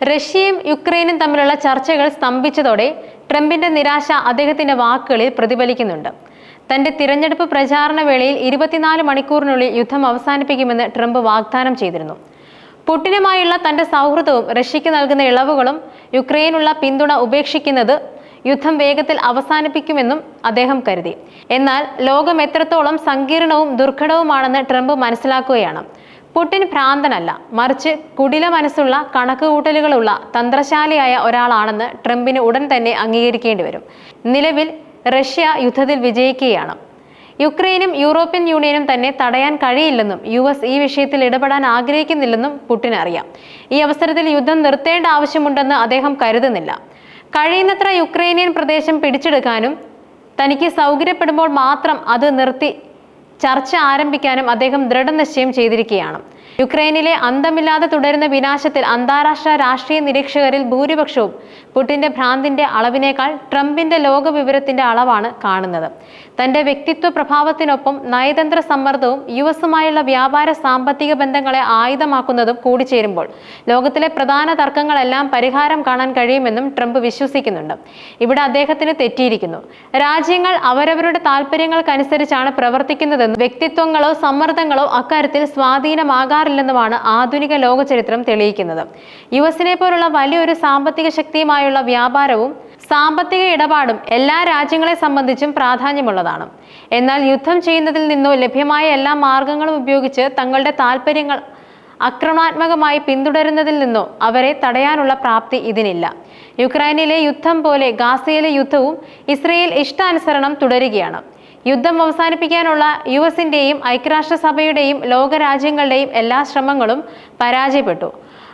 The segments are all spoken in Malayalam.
റഷ്യയും യുക്രൈനും തമ്മിലുള്ള ചർച്ചകൾ സ്തംഭിച്ചതോടെ ട്രംപിന്റെ നിരാശ അദ്ദേഹത്തിന്റെ വാക്കുകളിൽ പ്രതിഫലിക്കുന്നുണ്ട്. തന്റെ തിരഞ്ഞെടുപ്പ് പ്രചാരണ വേളയിൽ 24 മണിക്കൂറിനുള്ളിൽ യുദ്ധം അവസാനിപ്പിക്കുമെന്ന് ട്രംപ് വാഗ്ദാനം ചെയ്തിരുന്നു. പുടിനുമായുള്ള തന്റെ സൗഹൃദവും റഷ്യയ്ക്ക് നൽകുന്ന ഇളവുകളും യുക്രൈനുള്ള പിന്തുണ ഉപേക്ഷിക്കുന്നത് യുദ്ധം വേഗത്തിൽ അവസാനിപ്പിക്കുമെന്നും അദ്ദേഹം കരുതി. എന്നാൽ ലോകം എത്രത്തോളം സങ്കീർണവും ദുർഘടവുമാണെന്ന് ട്രംപ് മനസ്സിലാക്കുകയാണ്. പുടിൻ ഭ്രാന്തനല്ല, മറിച്ച് കുടില മനസ്സുള്ള കണക്കുകൂട്ടലുകളുള്ള തന്ത്രശാലിയായ ഒരാളാണെന്ന് ട്രംപിന് ഉടൻ തന്നെ അംഗീകരിക്കേണ്ടി വരും. നിലവിൽ റഷ്യ യുദ്ധത്തിൽ വിജയിക്കുകയാണ്. യുക്രൈനും യൂറോപ്യൻ യൂണിയനും തന്നെ തടയാൻ കഴിയില്ലെന്നും US ഈ വിഷയത്തിൽ ഇടപെടാൻ ആഗ്രഹിക്കുന്നില്ലെന്നും പുടിന് അറിയാം. ഈ അവസരത്തിൽ യുദ്ധം നിർത്തേണ്ട ആവശ്യമുണ്ടെന്ന് അദ്ദേഹം കരുതുന്നില്ല. കഴിയുന്നത്ര യുക്രൈനിയൻ പ്രദേശം പിടിച്ചെടുക്കാനും തനിക്ക് സൗകര്യപ്പെടുമ്പോൾ മാത്രം അത് നിർത്തി ചർച്ച ആരംഭിക്കാനും അദ്ദേഹം ദൃഢനിശ്ചയം ചെയ്തിരിക്കുകയാണ്. യുക്രൈനിലെ അന്തമില്ലാതെ തുടരുന്ന വിനാശത്തിൽ അന്താരാഷ്ട്ര രാഷ്ട്രീയ നിരീക്ഷകരിൽ ഭൂരിപക്ഷവും പുടിന്റെ ഭ്രാന്തിന്റെ അളവിനേക്കാൾ ട്രംപിന്റെ ലോകവിവരത്തിന്റെ അളവാണ് കാണുന്നത്. തന്റെ വ്യക്തിത്വ പ്രഭാവത്തിനൊപ്പം നയതന്ത്ര സമ്മർദ്ദവും US-ഉമായുള്ള വ്യാപാര സാമ്പത്തിക ബന്ധങ്ങളെ ആയുധമാക്കുന്നതും കൂടിച്ചേരുമ്പോൾ ലോകത്തിലെ പ്രധാന തർക്കങ്ങളെല്ലാം പരിഹാരം കാണാൻ കഴിയുമെന്നും ട്രംപ് വിശ്വസിക്കുന്നുണ്ട്. ഇവിടെ അദ്ദേഹത്തിന് തെറ്റിയിരിക്കുന്നു. രാജ്യങ്ങൾ അവരവരുടെ താല്പര്യങ്ങൾക്കനുസരിച്ചാണ് പ്രവർത്തിക്കുന്നതെന്നും വ്യക്തിത്വങ്ങളോ സമ്മർദ്ദങ്ങളോ അക്കാര്യത്തിൽ സ്വാധീനമാകാറില്ലെന്നുമാണ് ആധുനിക ലോക ചരിത്രം തെളിയിക്കുന്നത്. US-നെ പോലുള്ള വലിയൊരു സാമ്പത്തിക ശക്തിയുമായുള്ള വ്യാപാരവും സാമ്പത്തിക ഇടപാടും എല്ലാ രാജ്യങ്ങളെ സംബന്ധിച്ചും പ്രാധാന്യമുള്ളതാണ്. എന്നാൽ യുദ്ധം ചെയ്യുന്നതിൽ നിന്നോ ലഭ്യമായ എല്ലാ മാർഗങ്ങളും ഉപയോഗിച്ച് തങ്ങളുടെ താല്പര്യങ്ങൾ ആക്രമണാത്മകമായി പിന്തുടരുന്നതിൽ നിന്നോ അവരെ തടയാനുള്ള പ്രാപ്തി ഇതിനില്ല. യുക്രൈനിലെ യുദ്ധം പോലെ ഗാസയിലെ യുദ്ധവും ഇസ്രയേൽ ഇഷ്ടാനുസരണം തുടരുകയാണ്. യുദ്ധം അവസാനിപ്പിക്കാനുള്ള US-ന്റെയും ഐക്യരാഷ്ട്രസഭയുടെയും ലോകരാജ്യങ്ങളുടെയും എല്ലാ ശ്രമങ്ങളും പരാജയപ്പെട്ടു.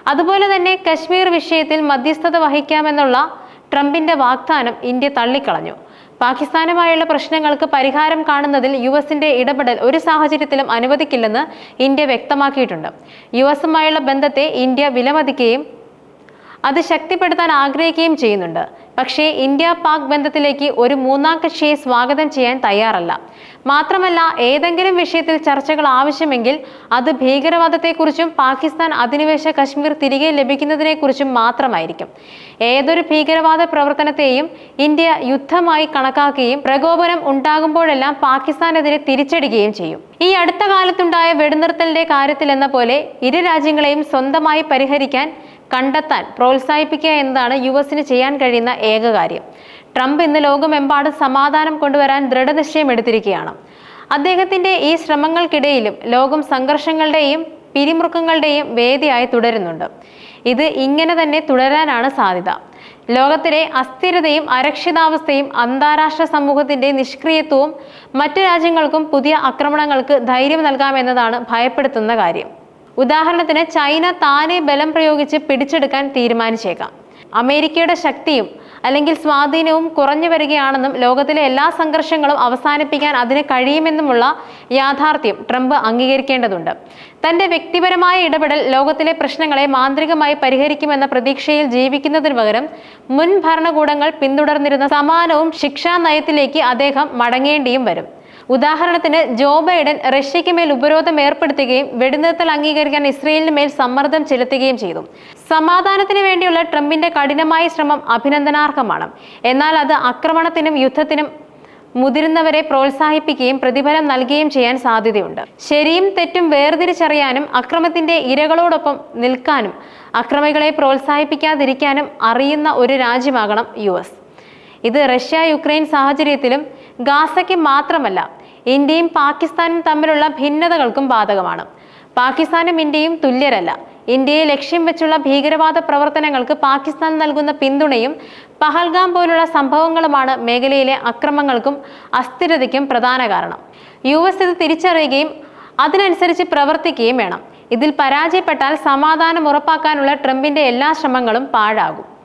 അതുപോലെ തന്നെ കശ്മീർ വിഷയത്തിൽ മധ്യസ്ഥത വഹിക്കാമെന്നുള്ള ട്രംപിന്റെ വാഗ്ദാനം ഇന്ത്യ തള്ളിക്കളഞ്ഞു. പാകിസ്ഥാനുമായുള്ള പ്രശ്നങ്ങൾക്ക് പരിഹാരം കാണുന്നതിൽ US-ന്റെ ഇടപെടൽ ഒരു സാഹചര്യത്തിലും അനുവദിക്കില്ലെന്ന് ഇന്ത്യ വ്യക്തമാക്കിയിട്ടുണ്ട്. US-ഉമായുള്ള ബന്ധത്തെ ഇന്ത്യ വിലമതിക്കുകയും അത് ശക്തിപ്പെടുത്താൻ ആഗ്രഹിക്കുകയും ചെയ്യുന്നുണ്ട്. പക്ഷേ ഇന്ത്യ-പാക് ബന്ധത്തിലേക്ക് ഒരു മൂന്നാം കക്ഷിയെ സ്വാഗതം ചെയ്യാൻ തയ്യാറല്ല. മാത്രമല്ല, ഏതെങ്കിലും വിഷയത്തിൽ ചർച്ചകൾ ആവശ്യമെങ്കിൽ അത് ഭീകരവാദത്തെക്കുറിച്ചും പാകിസ്ഥാൻ അധിനിവേശ കശ്മീർ തിരികെ ലഭിക്കുന്നതിനെക്കുറിച്ചും മാത്രമായിരിക്കും. ഏതൊരു ഭീകരവാദ പ്രവർത്തനത്തെയും ഇന്ത്യ യുദ്ധമായി കണക്കാക്കുകയും പ്രകോപനം ഉണ്ടാകുമ്പോഴെല്ലാം പാകിസ്ഥാനെതിരെ തിരിച്ചടിക്കുകയും ചെയ്യും. ഈ അടുത്ത കാലത്തുണ്ടായ വെടിനിർത്തലിന്റെ കാര്യത്തിലെന്ന പോലെ ഇരു രാജ്യങ്ങളെയും സ്വന്തമായി പരിഹരിക്കാൻ കണ്ടെത്താൻ പ്രോത്സാഹിപ്പിക്കുക എന്നതാണ് US-ന് ചെയ്യാൻ കഴിയുന്ന ഏക കാര്യം. ട്രംപ് ഇന്ന് ലോകമെമ്പാടും സമാധാനം കൊണ്ടുവരാൻ ദൃഢനിശ്ചയം എടുത്തിരിക്കുകയാണ്. അദ്ദേഹത്തിന്റെ ഈ ശ്രമങ്ങൾക്കിടയിലും ലോകം സംഘർഷങ്ങളുടെയും പിരിമുറുക്കങ്ങളുടെയും വേദിയായി തുടരുന്നുണ്ട്. ഇത് ഇങ്ങനെ തന്നെ തുടരാനാണ് സാധ്യത. ലോകത്തിലെ അസ്ഥിരതയും അരക്ഷിതാവസ്ഥയും അന്താരാഷ്ട്ര സമൂഹത്തിന്റെ നിഷ്ക്രിയത്വവും മറ്റു രാജ്യങ്ങൾക്കും പുതിയ ആക്രമണങ്ങൾക്ക് ധൈര്യം നൽകാമെന്നതാണ് ഭയപ്പെടുത്തുന്ന കാര്യം. ഉദാഹരണത്തിന്, ചൈന താനെ ബലം പ്രയോഗിച്ച് പിടിച്ചെടുക്കാൻ തീരുമാനിച്ചേക്കാം. അമേരിക്കയുടെ ശക്തിയും അല്ലെങ്കിൽ സ്വാധീനവും കുറഞ്ഞു വരികയാണെന്നും ലോകത്തിലെ എല്ലാ സംഘർഷങ്ങളും അവസാനിപ്പിക്കാൻ അതിന് കഴിയുമെന്നുമുള്ള യാഥാർത്ഥ്യം ട്രംപ് അംഗീകരിക്കേണ്ടതുണ്ട്. തന്റെ വ്യക്തിപരമായ ഇടപെടൽ ലോകത്തിലെ പ്രശ്നങ്ങളെ മാന്ത്രികമായി പരിഹരിക്കുമെന്ന പ്രതീക്ഷയിൽ ജീവിക്കുന്നതിന് പകരം മുൻ ഭരണകൂടങ്ങൾ പിന്തുടർന്നിരുന്ന സമാനവും ശിക്ഷാ നയത്തിലേക്ക് അദ്ദേഹം മടങ്ങേണ്ടിയും വരും. ഉദാഹരണത്തിന്, ജോ ബൈഡൻ റഷ്യയ്ക്ക് മേൽ ഉപരോധം ഏർപ്പെടുത്തുകയും വെടിനിർത്തൽ അംഗീകരിക്കാൻ ഇസ്രയേലിന് മേൽ സമ്മർദ്ദം ചെലുത്തുകയും ചെയ്തു. സമാധാനത്തിന് വേണ്ടിയുള്ള ട്രംപിന്റെ കഠിനമായ ശ്രമം അഭിനന്ദനാർഹമാണ്. എന്നാൽ അത് ആക്രമണത്തിനും യുദ്ധത്തിനും മുതിരുന്നവരെ പ്രോത്സാഹിപ്പിക്കുകയും പ്രതിഫലം നൽകുകയും ചെയ്യാൻ സാധ്യതയുണ്ട്. ശരിയും തെറ്റും വേർതിരിച്ചറിയാനും അക്രമത്തിന്റെ ഇരകളോടൊപ്പം നിൽക്കാനും അക്രമികളെ പ്രോത്സാഹിപ്പിക്കാതിരിക്കാനും അറിയുന്ന ഒരു രാജ്യമാകണം US. ഇത് റഷ്യ-യുക്രൈൻ സാഹചര്യത്തിലും ഗാസയ്ക്ക് മാത്രമല്ല, ഇന്ത്യയും പാകിസ്ഥാനും തമ്മിലുള്ള ഭിന്നതകൾക്കും ബാധകമാണ്. പാകിസ്ഥാനും ഇന്ത്യയും തുല്യരല്ല. ഇന്ത്യയെ ലക്ഷ്യം വെച്ചുള്ള ഭീകരവാദ പ്രവർത്തനങ്ങൾക്ക് പാകിസ്ഥാൻ നൽകുന്ന പിന്തുണയും പഹൽഗാം പോലുള്ള സംഭവങ്ങളുമാണ് മേഖലയിലെ അക്രമങ്ങൾക്കും അസ്ഥിരതയ്ക്കും പ്രധാന കാരണം. US ഇത് തിരിച്ചറിയുകയും അതിനനുസരിച്ച് പ്രവർത്തിക്കുകയും വേണം. ഇതിൽ പരാജയപ്പെട്ടാൽ സമാധാനം ഉറപ്പാക്കാനുള്ള ട്രംപിന്റെ എല്ലാ ശ്രമങ്ങളും പാഴാകും.